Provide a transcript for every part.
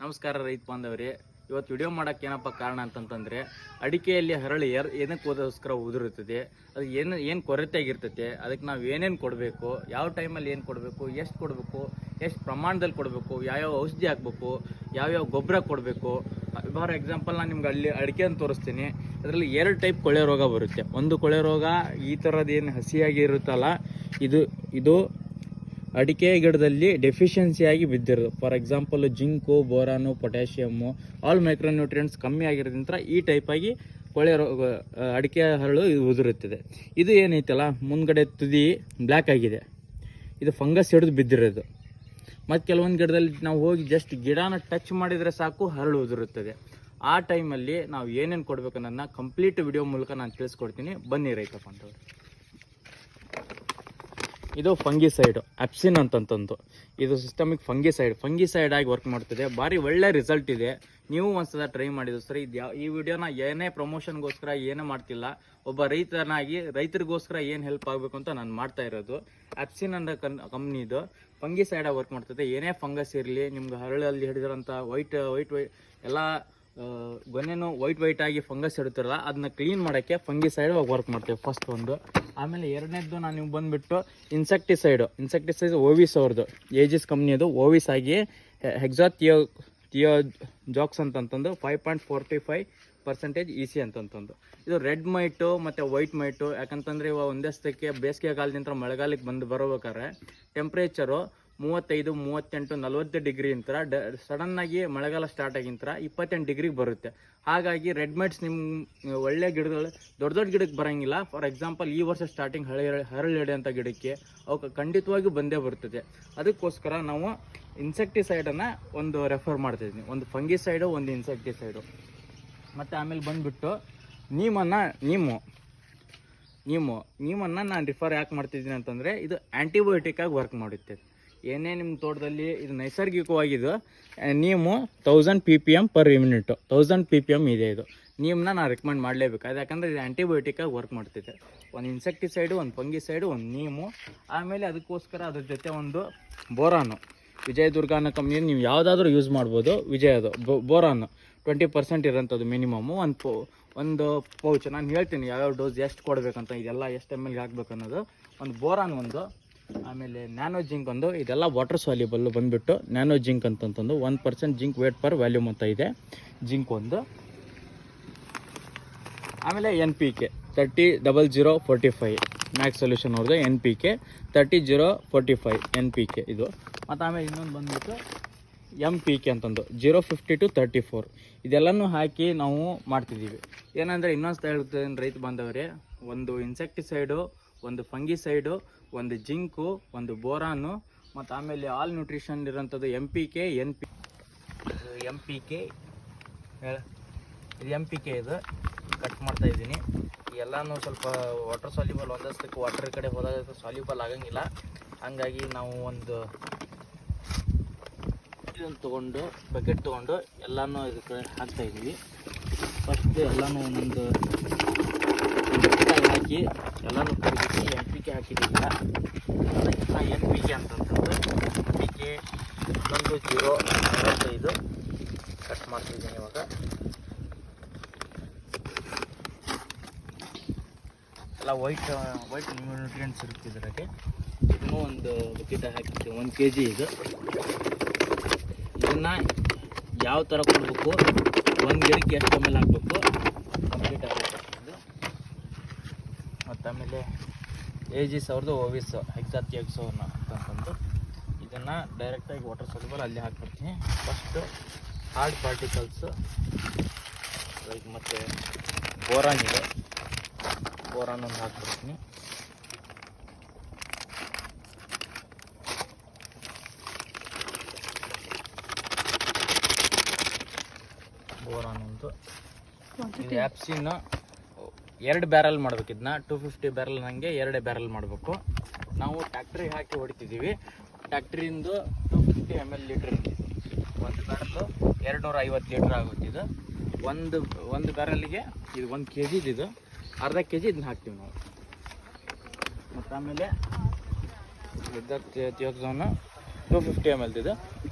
ನಮಸ್ಕಾರ ರೈತ ಬಾಂಧವರೇ. ಇವತ್ತು ವಿಡಿಯೋ ಮಾಡೋಕ್ಕೆ ಏನಪ್ಪ ಕಾರಣ ಅಂತಂತಂದರೆ, ಅಡಿಕೆಯಲ್ಲಿ ಹರಳು ಏನಕ್ಕೋಸ್ಕರ ಉದುರುತ್ತದೆ, ಅದು ಏನು ಕೊರತೆ ಆಗಿರ್ತೈತೆ, ಅದಕ್ಕೆ ನಾವು ಏನೇನು ಕೊಡಬೇಕು, ಯಾವ ಟೈಮಲ್ಲಿ ಏನು ಕೊಡಬೇಕು, ಎಷ್ಟು ಕೊಡಬೇಕು, ಎಷ್ಟು ಪ್ರಮಾಣದಲ್ಲಿ ಕೊಡಬೇಕು, ಯಾವ್ಯಾವ ಔಷಧಿ ಹಾಕಬೇಕು, ಯಾವ್ಯಾವ ಗೊಬ್ಬರ ಕೊಡಬೇಕು. ಫಾರ್ ಎಕ್ಸಾಂಪಲ್ ನಾನು ನಿಮ್ಗೆ ಅಡಿಕೆಯನ್ನು ತೋರಿಸ್ತೀನಿ. ಅದರಲ್ಲಿ 2 ಟೈಪ್ ಕೊಳೆ ರೋಗ ಬರುತ್ತೆ. ಒಂದು ಕೊಳೆ ರೋಗ ಈ ಥರದ್ದು ಏನು ಹಸಿಯಾಗಿ ಇರುತ್ತಲ್ಲ, ಇದು ಅಡಿಕೆ ಗಿಡದಲ್ಲಿ ಡೆಫಿಷಿಯನ್ಸಿಯಾಗಿ ಬಿದ್ದಿರೋದು. For example zinc, boron, potassium, all micronutrients ಕಮ್ಮಿ ಆಗಿರೋದ್ರಿಂದ ಈ ಟೈಪಾಗಿ ಕೊಳೆ ರೋಗ ಅಡಿಕೆ ಹರಳು ಉದುರುತ್ತದೆ. ಇದು ಏನೈತಲ್ಲ, ಮುಂದ್ಗಡೆ ತುದಿ ಬ್ಲ್ಯಾಕ್ ಆಗಿದೆ, ಇದು ಫಂಗಸ್ ಹಿಡಿದು ಬಿದ್ದಿರೋದು. ಮತ್ತು ಕೆಲವೊಂದು ಗಿಡದಲ್ಲಿ ನಾವು ಹೋಗಿ ಜಸ್ಟ್ ಗಿಡನ ಟಚ್ ಮಾಡಿದರೆ ಸಾಕು ಹರಳು ಉದುರುತ್ತದೆ. ಆ ಟೈಮಲ್ಲಿ ನಾವು ಏನೇನು ಕೊಡಬೇಕು ಅನ್ನೋದನ್ನ ಕಂಪ್ಲೀಟ್ ವಿಡಿಯೋ ಮೂಲಕ ನಾನು ತಿಳಿಸ್ಕೊಡ್ತೀನಿ. ಬನ್ನಿ ರೈತಪ್ಪ ಅಂತವ್ರು. ಇದು ಫಂಗಿಸೈಡು, ಅಪ್ಸಿನ್ ಅಂತಂತಂದು. ಇದು ಸಿಸ್ಟಮಿಕ್ ಫಂಗಿಸೈಡ್ ಆಗಿ ವರ್ಕ್ ಮಾಡ್ತಿದೆ. ಭಾರಿ ಒಳ್ಳೆ ರಿಸಲ್ಟ್ ಇದೆ. ನೀವು ಒಂದ್ಸಲ ಟ್ರೈ ಮಾಡಿದ್ರು ಸರಿ. ಈ ವಿಡಿಯೋನ ಏನೇ ಪ್ರಮೋಷನ್ಗೋಸ್ಕರ ಏನೇ ಮಾಡ್ತಿಲ್ಲ, ಒಬ್ಬ ರೈತರಿಗೋಸ್ಕರ ಏನು ಹೆಲ್ಪ್ ಆಗಬೇಕು ಅಂತ ನಾನು ಮಾಡ್ತಾ ಇರೋದು. ಅಪ್ಸಿನ್ ಅನ್ನೋ ಕಂಪ್ನಿದು ಫಂಗಿಸೈಡಾಗಿ ವರ್ಕ್ ಮಾಡ್ತದೆ. ಏನೇ ಫಂಗಸ್ ಇರಲಿ, ನಿಮ್ಗೆ ಹರಳಲ್ಲಿ ಹಿಡಿದಿರೋಂಥ ವೈಟ್ ಎಲ್ಲ ಗೊನೆನೂ ವೈಟ್ ಆಗಿ ಫಂಗಸ್ ಇಡ್ತಾರಲ್ಲ, ಅದನ್ನ ಕ್ಲೀನ್ ಮಾಡೋಕ್ಕೆ ಫಂಗಿಸೈಡ್ ವರ್ಕ್ ಮಾಡ್ತೇವೆ ಫಸ್ಟ್ ಒಂದು. ಆಮೇಲೆ ಎರಡನೇದ್ದು ನಾನು ನೀವು ಬಂದುಬಿಟ್ಟು ಇನ್ಸೆಕ್ಟಿಸೈಡ್ ಓವಿಸ್ ಅವ್ರದ್ದು, ಏಜಿಸ್ ಕಂಪ್ನಿಯದು ಓವಿಸ್ ಆಗಿ ಥಿಯೋಜಾಕ್ಸ್ ಅಂತಂತಂದು 5.45% EC ಅಂತಂತಂದು. ಇದು ರೆಡ್ ಮೈಟು ಮತ್ತು ವೈಟ್ ಮೈಟು. ಯಾಕಂತಂದರೆ ಇವಾಗ ಒಂದಷ್ಟಕ್ಕೆ ಬೇಸಿಗೆ ಕಾಲದಿಂದ ಮಳೆಗಾಲಕ್ಕೆ ಬರ್ಬೇಕಾದ್ರೆ ಟೆಂಪ್ರೇಚರು 35, 38, 40 ಡಿಗ್ರಿ ಇಂತರ ಸಡನ್ನಾಗಿ ಮಳೆಗಾಲ ಸ್ಟಾರ್ಟ್ ಆಗಿಂತರ 28 ಡಿಗ್ರಿಗೆ ಬರುತ್ತೆ. ಹಾಗಾಗಿ ರೆಡ್ ಮೈಟ್ಸ್ ನಿಮ್ಮ ಒಳ್ಳೆ ಗಿಡಗಳು ದೊಡ್ಡ ಗಿಡಕ್ಕೆ ಬರೋಂಗಿಲ್ಲ. ಫಾರ್ ಎಕ್ಸಾಂಪಲ್ ಈ ವರ್ಷ ಸ್ಟಾರ್ಟಿಂಗ್ ಹರಳು ಹಿಡಿಯೋಂಥ ಗಿಡಕ್ಕೆ ಅವಕ್ಕೆ ಖಂಡಿತವಾಗಿ ಬಂದೇ ಬರ್ತದೆ. ಅದಕ್ಕೋಸ್ಕರ ನಾವು ಇನ್ಸೆಕ್ಟಿಸೈಡನ್ನು ಒಂದು ರೆಫರ್ ಮಾಡ್ತಿದ್ದೀನಿ. ಒಂದು ಫಂಗಿಸೈಡು, ಒಂದು ಇನ್ಸೆಕ್ಟಿಸೈಡು. ಮತ್ತು ಆಮೇಲೆ ಬಂದುಬಿಟ್ಟು ನೀಮನ್ನು ನಾನು ರಿಫರ್ ಯಾಕೆ ಮಾಡ್ತಿದ್ದೀನಿ ಅಂತಂದರೆ, ಇದು ಆ್ಯಂಟಿಬಯೋಟಿಕ್ ಆಗಿ ವರ್ಕ್ ಮಾಡುತ್ತೆ. ಏನೇ ನಿಮ್ಮ ತೋಟದಲ್ಲಿ ಇದು ನೈಸರ್ಗಿಕವಾಗಿದ್ದು ನೀಮು 1000 ppm per ಯೂನಿಟ್ 1000 ppm ಇದೆ. ಇದು ನೀಮನ್ನ ನಾನು ರೆಕಮೆಂಡ್ ಮಾಡಲೇಬೇಕು. ಅದು ಯಾಕಂದರೆ ಇದು ಆ್ಯಂಟಿಬಯೋಟಿಕ್ಕಾಗಿ ವರ್ಕ್ ಮಾಡ್ತಿದೆ. ಒಂದು ಇನ್ಸೆಕ್ಟಿಸೈಡು, ಒಂದು ಫಂಗಿಸೈಡು, ಒಂದು ನೀಮು. ಆಮೇಲೆ ಅದಕ್ಕೋಸ್ಕರ ಅದ್ರ ಜೊತೆ ಒಂದು ಬೋರಾನು, ವಿಜಯದುರ್ಗ ಅನ್ನೋ ಕಂಪ್ನಿಯನ್ನು ನೀವು ಯಾವುದಾದ್ರೂ ಯೂಸ್ ಮಾಡ್ಬೋದು. ವಿಜಯದು ಬೋರಾನು 20% ಇರೋಂಥದ್ದು ಮಿನಿಮಮ್ಮು. ಒಂದು ಪೌಚ್ ನಾನು ಹೇಳ್ತೀನಿ ಯಾವ್ಯಾವ ಡೋಸ್ ಎಷ್ಟು ಕೊಡಬೇಕಂತ, ಇದೆಲ್ಲ ಎಷ್ಟು ml ಹಾಕ್ಬೇಕು ಅನ್ನೋದು. ಒಂದು ಬೋರಾನ್ ಒಂದು, ಆಮೇಲೆ ನ್ಯಾನೋ ಜಿಂಕ್ ಒಂದು. ಇದೆಲ್ಲ ವಾಟರ್ ಸಾಲ್ಯುಬಲ್ ಬಂದುಬಿಟ್ಟು ನ್ಯಾನೋ ಜಿಂಕ್ ಅಂತಂತಂದು 1% ಜಿಂಕ್ ವೇಟ್ ಪರ್ ವ್ಯಾಲ್ಯೂಮ್ ಅಂತ ಇದೆ, ಜಿಂಕ್ ಒಂದು. ಆಮೇಲೆ NPK 300045 ಮ್ಯಾಕ್ಸ್ ಸೊಲ್ಯೂಷನ್ ಅವ್ರದ್ದು NPK 30045 NPK ಇದು. ಮತ್ತು ಆಮೇಲೆ ಇನ್ನೊಂದು ಬಂದುಬಿಟ್ಟು MPK ಅಂತಂದು 050 to 34. ಇದೆಲ್ಲನೂ ಹಾಕಿ ನಾವು ಮಾಡ್ತಿದ್ದೀವಿ. ಏನಂದರೆ ಇನ್ನೊಂದು ಹೇಳ್ತೇನೆ ರೈತ ಬಾಂಧವರೇ, ಒಂದು ಇನ್ಸೆಕ್ಟಿಸೈಡು, ಒಂದು ಫಂಗಿಸೈಡು, ಒಂದು ಜಿಂಕು, ಒಂದು ಬೋರಾನು, ಮತ್ತು ಆಮೇಲೆ ಆಲ್ ನ್ಯೂಟ್ರಿಷನ್ ಇರೋಂಥದ್ದು MPK ಇದು ಕಟ್ ಮಾಡ್ತಾ ಇದ್ದೀನಿ. ಎಲ್ಲನೂ ಸ್ವಲ್ಪ ವಾಟರ್ ಸಾಲ್ಯುಬಲ್, ಒಂದಷ್ಟಕ್ಕೆ ವಾಟರ್ ಕಡೆ ಹೋದಾಗ ಸಾಲ್ಯುಬಲ್ ಆಗಂಗಿಲ್ಲ. ಹಂಗಾಗಿ ನಾವು ಒಂದು ಇದನ್ನು ತೊಗೊಂಡು ಬಕೆಟ್ ತೊಗೊಂಡು ಎಲ್ಲನೂ ಇದಕ್ಕೆ ಹಾಕ್ತಾ ಇದ್ದೀವಿ. ಫಸ್ಟ್ ಎಲ್ಲನೂ ಒಂದೊಂದು ಹಾಕಿ ಎಲ್ಲನೂ ಕರಿಬಿಟ್ಟು MPK ಹಾಕಿದ್ದೀವಿ. ಅದಕ್ಕೆ NPK ಅಂತಂತಂದು MPK 1045 ಕಟ್ ಮಾಡ್ತಿದ್ದೀನಿ. ಇವಾಗ ಎಲ್ಲ ವೈಟ್ ನ್ಯೂಟ್ರಿಯೆಂಟ್ಸ್ ಇರುತ್ತೆ ಇದರಾಗೆ. ಇನ್ನೂ ಒಂದು ಬಕೆಟ್ ಹಾಕಿದ್ದೀವಿ, 1 kg ಇದು. ಇದನ್ನು ಯಾವ ಥರ ಕೊಡಬೇಕು, ಒಂದು ಗಿಡಕ್ಕೆ ಎಷ್ಟು ml ಹಾಕಬೇಕು ಕಂಪ್ಲೀಟ್ ಆಗಬೇಕು. ಮತ್ತು ಆಮೇಲೆ ಏಜಿಸ್ ಅವ್ರದ್ದು ಓವಿಸ್ ಹೆಕ್ಸಾಥಿಯೋಕ್ಸೋನ್ ಅಂತಂದು, ಇದನ್ನು ಡೈರೆಕ್ಟಾಗಿ ವಾಟರ್ ಸಾಲ್ಯುಬಲ್ ಅಲ್ಲಿ ಹಾಕ್ಬಿಡ್ತೀನಿ. ಫಸ್ಟು ಹಾರ್ಡ್ ಪಾರ್ಟಿಕಲ್ಸು ಮತ್ತು ಬೋರಾನ್ ಇದೆ, ಬೋರಾನ್ ಒಂದು ಹಾಕ್ಬಿಡ್ತೀನಿ. ಬೋರಾನ್ ಒಂದು. ಇದು ಆ್ಯಪ್ಸಿನ್ನು 2 ಬ್ಯಾರಲ್ ಮಾಡ್ಬೇಕು. ಇದನ್ನ 250 ಬ್ಯಾರಲ್ ನನಗೆ 2 ಬ್ಯಾರಲ್ ಮಾಡಬೇಕು. ನಾವು ಟ್ಯಾಕ್ಟ್ರಿಗೆ ಹಾಕಿ ಹೊಡಿತಿದ್ದೀವಿ. ಟ್ಯಾಕ್ಟ್ರಿಂದು 250 ml ಲೀಟ್ರ್ ಇರ್ತಿದ್ದು. ಒಂದು ಬ್ಯಾರಲ್ಲು 250 ಲೀಟ್ರ್ ಆಗುತ್ತೆ. ಇದು ಒಂದು ಬ್ಯಾರಲ್ಲಿಗೆ ಇದು 1 kg ಇದು, ಅರ್ಧ kg ಇದನ್ನ ಹಾಕ್ತೀವಿ ನಾವು. ಮತ್ತು ಆಮೇಲೆ ಥಿಯೋಕ್ಸೋನು 250 ml ಇದು.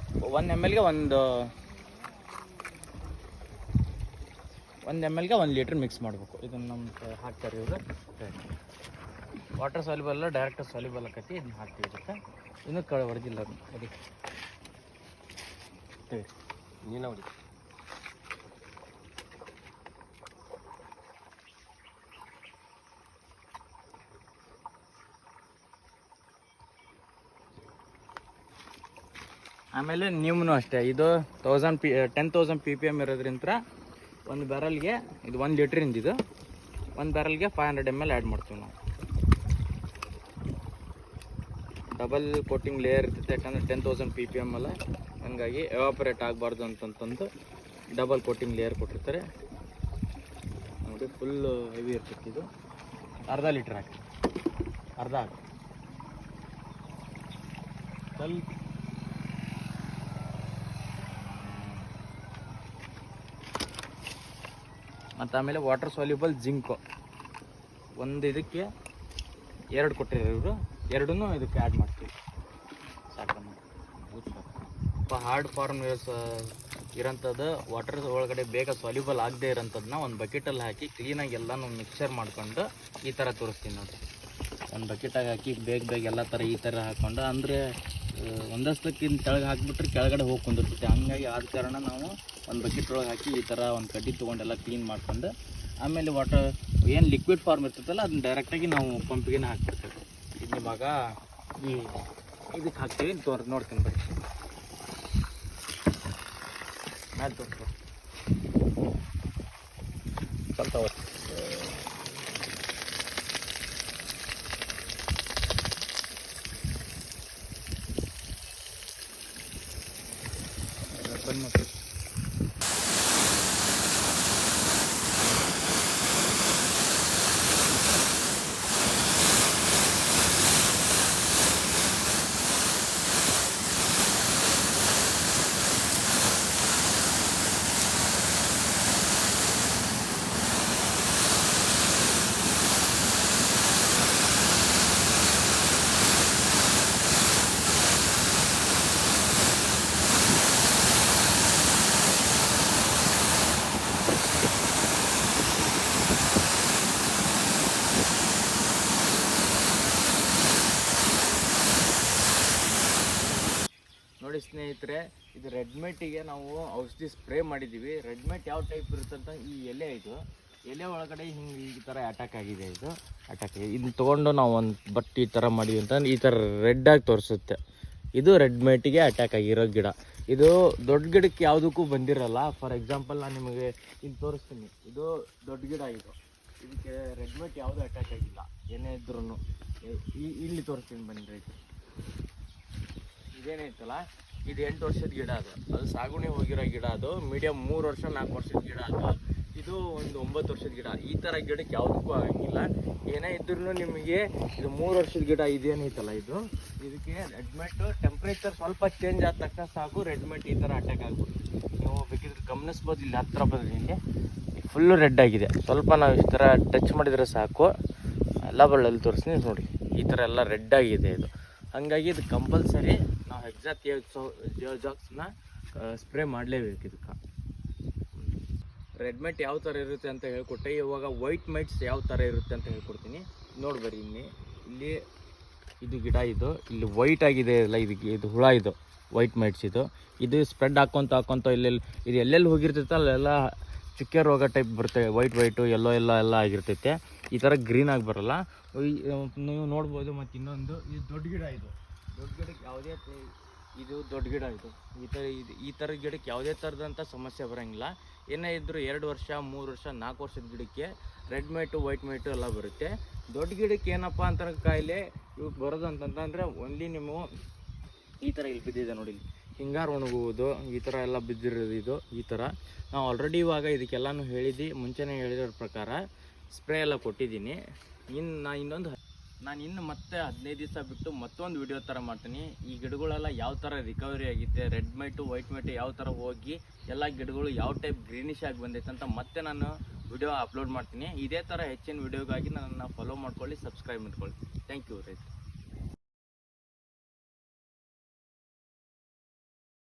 1 ml ಗೆ ಒಂದು 1 ml ಗೆ 1 ಲೀಟ್ರ್ ಮಿಕ್ಸ್ ಮಾಡಬೇಕು. ಇದನ್ನು ನಮ್ಮ ಹಾಕ್ತಾರೆ ಇವರು. ವಾಟರ್ ಸಾಲ್ಯುಬಲ್ ಅಲ್ಲ, ಡೈರೆಕ್ಟ್ ಸಾಲ್ಯುಬಲ್ ಆಕತಿ. ಇದನ್ನ ಹಾಕ್ತೀವಿ ಇದಕ್ಕೆ. ಇನ್ನೂ ಹೊಡೆದಿಲ್ಲ ಅದನ್ನು ಅದಕ್ಕೆ ನೀನು ಹೊಡಿ. ಆಮೇಲೆ ನೀವೂ ಅಷ್ಟೇ, ಇದು 10,000 PPM ಇರೋದ್ರಿಂದ ಒಂದು ಬ್ಯಾರಲ್ಗೆ ಇದು 1 ಲೀಟ್ರಿಂದ ಇದು 1 ಬ್ಯಾರಲ್ಗೆ 500 ml ಆ್ಯಡ್ ಮಾಡ್ತೀವಿ ನಾವು. ಡಬಲ್ ಕೋಟಿಂಗ್ ಲೇಯರ್ ಇರ್ತೈತೆ, ಯಾಕಂದರೆ 10,000 PPM ಅಲ್ಲ, ಹಂಗಾಗಿ ಎವಾಪರೇಟ್ ಆಗಬಾರ್ದು ಅಂತಂತಂದು ಡಬಲ್ ಕೋಟಿಂಗ್ ಲೇಯರ್ ಕೊಟ್ಟಿರ್ತಾರೆ ನೋಡಿ. ಫುಲ್ಲು ಹೆವಿ ಇರ್ತೈತಿ. ಇದು ಅರ್ಧ ಲೀಟ್ರ್ ಹಾಕಿ, ಅರ್ಧ ಹಾಕಿ ಸ್ವಲ್ಪ. ಮತ್ತು ಆಮೇಲೆ ವಾಟರ್ ಸಾಲ್ಯುಬಲ್ ಜಿಂಕು ಒಂದು ಇದಕ್ಕೆ 2 ಕೊಟ್ಟಿದ್ದಾರೆ ಇವರು. 2 ಇದಕ್ಕೆ ಆ್ಯಡ್ ಮಾಡ್ತೀವಿ. ಸಾಕಮ್ಮ ಹಾರ್ಡ್ ಫಾರ್ಮ್ ಇರೋಂಥದ್ದು ವಾಟರ್ ಒಳಗಡೆ ಬೇಗ ಸಾಲ್ಯುಬಲ್ ಆಗದೆ ಇರೋಂಥದ್ದನ್ನ ಒಂದು ಬಕೆಟಲ್ಲಿ ಹಾಕಿ ಕ್ಲೀನಾಗಿ ಎಲ್ಲನೂ ಮಿಕ್ಸರ್ ಮಾಡ್ಕೊಂಡು ಈ ಥರ ತೋರಿಸ್ತೀನಿ ನೋಡಿರಿ. ಒಂದು ಬಕೆಟಾಗಿ ಹಾಕಿ ಬೇಗ ಎಲ್ಲ ಥರ ಈ ಥರ ಹಾಕ್ಕೊಂಡು, ಅಂದರೆ ಒಂದಷ್ಟಕ್ಕಿಂತ ಕೆಳಗೆ ಹಾಕಿಬಿಟ್ರೆ ಕೆಳಗಡೆ ಹೋಗಿ ಕುಂದಿರ್ತೈತೆ. ಹಂಗಾಗಿ ಆದ ಕಾರಣ ನಾವು ಒಂದು ಬಕೆಟ್ ಒಳಗೆ ಹಾಕಿ ಈ ಥರ ಒಂದು ಕಡ್ಡಿ ತೊಗೊಂಡೆಲ್ಲ ಕ್ಲೀನ್ ಮಾಡ್ಕೊಂಡು ಆಮೇಲೆ ವಾಟರ್ ಏನು ಲಿಕ್ವಿಡ್ ಫಾರ್ಮ್ ಇರ್ತೈತಲ್ಲ ಅದನ್ನ ಡೈರೆಕ್ಟಾಗಿ ನಾವು ಪಂಪಿಗೆ ಹಾಕ್ಬಿಡ್ತೇವೆ. ಇದು ಇವಾಗ ಇದಕ್ಕೆ ಹಾಕ್ತೀವಿ. ನೋಡ್ತೀನಿ ಬರೀ ಮ್ಯಾಲೆ ತೋರಿಸ್ಬೋದು ಸ್ವಲ್ಪ ಹೊತ್ತು. ಬಂದು ನೋಡಿ ಸ್ನೇಹಿತರೆ, ಇದು ರೆಡ್ಮೇಟಿಗೆ ನಾವು ಔಷಧಿ ಸ್ಪ್ರೇ ಮಾಡಿದ್ದೀವಿ. ರೆಡ್ಮೇಟ್ ಯಾವ ಟೈಪ್ ಇರುತ್ತಂತ ಈ ಎಲೆ ಒಳಗಡೆ ಹಿಂಗೆ ಈ ಥರ ಅಟ್ಯಾಕ್ ಆಗಿದೆ. ಇದನ್ನ ತೊಗೊಂಡು ನಾವು ಒಂದು ಈ ಥರ ಮಾಡಿದ್ವಿ ಅಂತಂದ್ರೆ ಈ ಥರ ರೆಡ್ಡಾಗಿ ತೋರಿಸುತ್ತೆ. ಇದು ರೆಡ್ಮೇಟಿಗೆ ಅಟ್ಯಾಕ್ ಆಗಿರೋ ಗಿಡ. ಇದು ದೊಡ್ಡ ಗಿಡಕ್ಕೆ ಯಾವುದಕ್ಕೂ ಬಂದಿರಲ್ಲ. ಫಾರ್ ಎಕ್ಸಾಂಪಲ್ ನಾನು ನಿಮಗೆ ಇಲ್ಲಿ ತೋರಿಸ್ತೀನಿ. ಇದು ದೊಡ್ಡ ಗಿಡ. ಇದಕ್ಕೆ ರೆಡ್ಮೇಟ್ ಯಾವುದೂ ಅಟ್ಯಾಕ್ ಆಗಿಲ್ಲ ಏನೇ ಇದ್ರೂ. ಇಲ್ಲಿ ತೋರಿಸ್ತೀನಿ ಬನ್ನಿ ರೈತರು. ಇದೇನೈತಲ್ಲ, ಇದು 8 ವರ್ಷದ ಗಿಡ. ಅದು ಸಾಗುಣಿ ಹೋಗಿರೋ ಗಿಡ. ಅದು ಮೀಡಿಯಮ್ 3 ವರ್ಷ 4 ವರ್ಷದ ಗಿಡ. ಇದು ಒಂದು 9 ವರ್ಷದ ಗಿಡ. ಈ ಥರ ಗಿಡಕ್ಕೆ ಯಾವುದಕ್ಕೂ ಆಗಂಗಿಲ್ಲ. ಏನೇ ಇದ್ರೂ ನಿಮಗೆ ಇದು 3 ವರ್ಷದ ಗಿಡ ಇದೇನೈತಲ್ಲ, ಇದಕ್ಕೆ ರೆಡ್ಮೇಟ್ ಟೆಂಪ್ರೇಚರ್ ಸ್ವಲ್ಪ ಚೇಂಜ್ ಆದ ತಕ್ಷಣ ಸಾಕು ರೆಡ್ಮೇಟ್ ಈ ಥರ ಅಟ್ಯಾಕ್ ಆಗ್ಬಿಡುತ್ತೆ. ನೀವು ಬೇಕಿದ್ರೆ ಗಮನಿಸ್ಬೋದು. ಇಲ್ಲಿ ಹತ್ತಿರ ಬಂದಿದ್ದೀನಿ, ಫುಲ್ಲು ರೆಡ್ ಆಗಿದೆ. ಸ್ವಲ್ಪ ನಾವು ಈ ಥರ ಟಚ್ ಮಾಡಿದರೆ ಸಾಕು, ಎಲ್ಲ ಬಳ್ಳಲ್ಲಿ ತೋರಿಸ್ತೀನಿ ನೋಡಿ, ಈ ಥರ ಎಲ್ಲ ರೆಡ್ ಆಗಿದೆ ಇದು. ಹಾಗಾಗಿ ಇದು ಕಂಪಲ್ಸರಿ ನಾವು ಹೆಕ್ಸಾಥಿಯೋಜಾಕ್ಸ್ನ ಸ್ಪ್ರೇ ಮಾಡಲೇಬೇಕು ಇದಕ್ಕೆ. ರೆಡ್ಮೇಟ್ ಯಾವ ಥರ ಇರುತ್ತೆ ಅಂತ ಹೇಳ್ಕೊಟ್ಟೆ. ಇವಾಗ ವೈಟ್ ಮೈಟ್ಸ್ ಯಾವ ಥರ ಇರುತ್ತೆ ಅಂತ ಹೇಳ್ಕೊಡ್ತೀನಿ. ನೋಡ್ಬರಿ ಇಲ್ಲಿ ಇದು ಗಿಡ. ಇಲ್ಲಿ ವೈಟ್ ಆಗಿದೆ ಅಲ್ಲ, ಇದು ಹುಳ. ಇದು ವೈಟ್ ಮೈಟ್ಸ್. ಇದು ಸ್ಪ್ರೆಡ್ ಹಾಕ್ಕೊಂತ ಇದು ಎಲ್ಲೆಲ್ಲಿ ಹೋಗಿರ್ತೈತೆ ಅಲ್ಲೆಲ್ಲ ಚುಕ್ಕೆ ರೋಗ ಟೈಪ್ ಬರುತ್ತೆ. ವೈಟು ಎಲ್ಲ ಆಗಿರ್ತೈತೆ. ಈ ಥರ ಗ್ರೀನ್ ಆಗಿ ಬರೋಲ್ಲ. ನೀವು ನೋಡ್ಬೋದು. ಮತ್ತು ಇನ್ನೊಂದು, ಇದು ದೊಡ್ಡ ಗಿಡ. ದೊಡ್ಡ ಗಿಡಕ್ಕೆ ಯಾವುದೇ ದೊಡ್ಡ ಗಿಡ. ಈ ಥರ ಗಿಡಕ್ಕೆ ಯಾವುದೇ ಥರದಂಥ ಸಮಸ್ಯೆ ಬರೋಂಗಿಲ್ಲ. ಏನೇ ಇದ್ದರೂ 2 ವರ್ಷ 3 ವರ್ಷ 4 ವರ್ಷದ ಗಿಡಕ್ಕೆ ರೆಡ್ಮೇಟು ವೈಟ್ ಮೈಟು ಎಲ್ಲ ಬರುತ್ತೆ. ದೊಡ್ಡ ಗಿಡಕ್ಕೆ ಏನಪ್ಪ ಅಂತ ಕಾಯಿಲೆ ಇವಕ್ಕೆ ಬರೋದು ಅಂತಂತಂದರೆ ಓನ್ಲಿ ನೀವು ಈ ಥರ ಇಲ್ಲಿ ಬಿದ್ದಿದೆ ನೋಡಿ, ಹಿಂಗಾರು ಒಣಗುವುದು ಈ ಥರ ಎಲ್ಲ ಬಿದ್ದಿರೋದು. ಈ ಥರ ನಾವು ಆಲ್ರೆಡಿ ಇವಾಗ ಇದಕ್ಕೆಲ್ಲನೂ ಮುಂಚೆನೇ ಹೇಳಿರೋ ಪ್ರಕಾರ ಸ್ಪ್ರೇ ಎಲ್ಲ ಕೊಟ್ಟಿದ್ದೀನಿ. ನಾನು ಇನ್ನು ಮತ್ತೆ 15 ದಿವಸ ಬಿಟ್ಟು ಮತ್ತೊಂದು ವಿಡಿಯೋ ಥರ ಮಾಡ್ತೀನಿ. ಈ ಗಿಡಗಳೆಲ್ಲ ಯಾವ ಥರ ರಿಕವರಿ ಆಗಿತ್ತೆ, ರೆಡ್ಮೇಟು ವೈಟ್ ಮೈಟು ಯಾವ ಥರ ಹೋಗಿ ಎಲ್ಲ ಗಿಡಗಳು ಯಾವ ಟೈಪ್ ಗ್ರೀನಿಶ್ ಆಗಿ ಬಂದೈತೆ ಅಂತ ಮತ್ತೆ ನಾನು ವಿಡಿಯೋ ಅಪ್ಲೋಡ್ ಮಾಡ್ತೀನಿ. ಇದೇ ಥರ ಹೆಚ್ಚಿನ ವಿಡಿಯೋಗಾಗಿ ನನ್ನನ್ನು ಫಾಲೋ ಮಾಡ್ಕೊಳ್ಳಿ, ಸಬ್ಸ್ಕ್ರೈಬ್ ಮಾಡ್ಕೊಳ್ಳಿ. ಥ್ಯಾಂಕ್ ಯು ರೈತ.